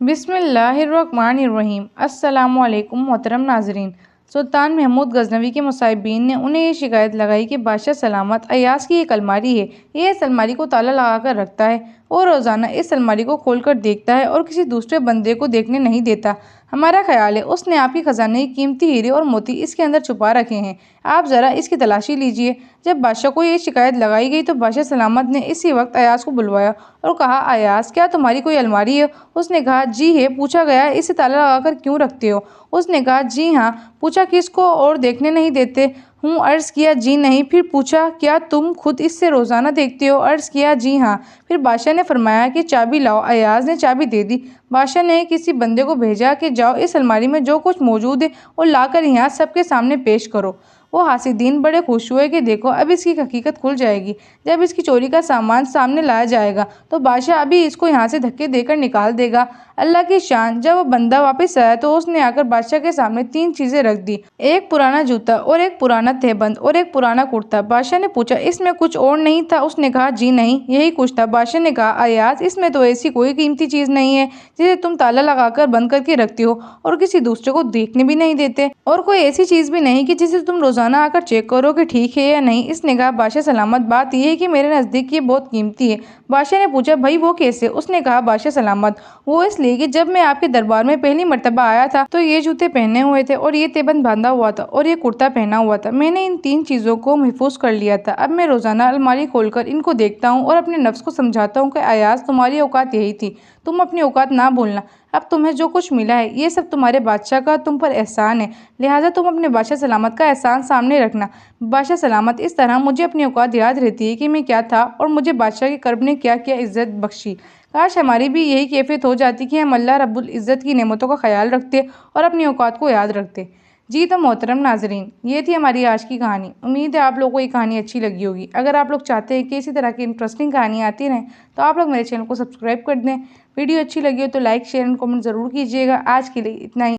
बिस्मिल्लाहिर्रहमानिर्रहीम। अस्सलामुअलैकुम मोहतरम नाजरीन। सुल्तान महमूद गजनवी के मुसाहिबीन ने उन्हें ये शिकायत लगाई कि बादशाह सलामत अय्याज की एक अलमारी है, ये इस अलमारी को ताला लगा कर रखता है और रोज़ाना इस अलमारी को खोल कर देखता है और किसी दूसरे बंदे को देखने नहीं देता। हमारा ख्याल है उसने आपके खजाने की कीमती हीरे और मोती इसके अंदर छुपा रखे हैं, आप ज़रा इसकी तलाशी लीजिए। जब बादशाह को ये शिकायत लगाई गई तो बादशाह सलामत ने इसी वक्त अय्याज को बुलवाया और कहा, अय्याज क्या तुम्हारी कोई अलमारी है? उसने कहा, जी है। पूछा गया, इसे ताला लगाकर क्यों रखते हो? उसने कहा, जी हाँ। पूछा, किसको और देखने नहीं देते हूँ? अर्ज़ किया, जी नहीं। फिर पूछा, क्या तुम खुद इससे रोज़ाना देखते हो? अर्ज़ किया, जी हाँ। फिर बादशाह ने फरमाया कि चाबी लाओ। अय्याज ने चाबी दे दी। बादशाह ने किसी बंदे को भेजा कि जाओ इस अलमारी में जो कुछ मौजूद है वो लाकर यहाँ सबके सामने पेश करो। वो हासिदीन बड़े खुश हुए कि देखो अब इसकी हकीकत खुल जाएगी। जब इसकी चोरी का सामान सामने लाया जाएगा तो बादशाह अभी इसको यहाँ से धक्के देकर निकाल देगा। अल्लाह की शान, जब वो बंदा वापस आया तो उसने आकर बादशाह के सामने 3 चीज़ें रख दी, एक पुराना जूता और एक पुराना तहबंद और एक पुराना कुर्ता। बादशाह ने पूछा, इसमें कुछ और नहीं था? उसने कहा, जी नहीं, यही कुछ था। बादशाह ने कहा, अय्याज इसमें तो ऐसी कोई कीमती चीज़ नहीं है जिसे तुम ताला लगाकर बंद करके रखती हो और किसी दूसरे को देखने भी नहीं देते, और कोई ऐसी चीज़ भी नहीं कि जिसे तुम रोज़ाना आकर चेक करो कि ठीक है या नहीं। इसने कहा, बादशाह सलामत, बात यह है कि मेरे नज़दीक ये बहुत कीमती है। बादशाह ने पूछा, भाई वो कैसे? उसने कहा, बादशाह सलामत, वो इसलिए कि जब मैं आपके दरबार में पहली मर्तबा आया था तो ये जूते पहने हुए थे और ये तहबंद बांधा हुआ था और ये कुर्ता पहना हुआ था। मैंने इन 3 चीज़ों को महफूज कर लिया था। अब मैं रोज़ाना अलमारी खोलकर इनको देखता हूँ और अपने नफ्स को समझाता हूँ कि अय्याज तुम्हारी औकात यही थी, तुम अपनी औकात ना भूलना। अब तुम्हें जो कुछ मिला है ये सब तुम्हारे बादशाह का तुम पर एहसान है, लिहाजा तुम अपने बादशाह सलामत का एहसान सामने रखना। बादशाह सलामत, इस तरह मुझे अपनी औकात याद रहती है कि मैं क्या था और मुझे बादशाह के कर्ब ने क्या क्या इज़्ज़त बख्शी। काश हमारी भी यही कैफियत हो जाती कि हम अल्लाह रब्बुल इज़्ज़त की नेमतों का ख्याल रखते और अपनी औकात को याद रखते। जी तो मोहतरम नाजरीन, ये थी हमारी आज की कहानी। उम्मीद है आप लोगों को ये कहानी अच्छी लगी होगी। अगर आप लोग चाहते हैं कि इसी तरह की इंटरेस्टिंग कहानी आती रहें तो आप लोग मेरे चैनल को सब्सक्राइब कर दें। वीडियो अच्छी लगी हो तो लाइक, शेयर एंड कमेंट ज़रूर कीजिएगा। आज के लिए इतना ही।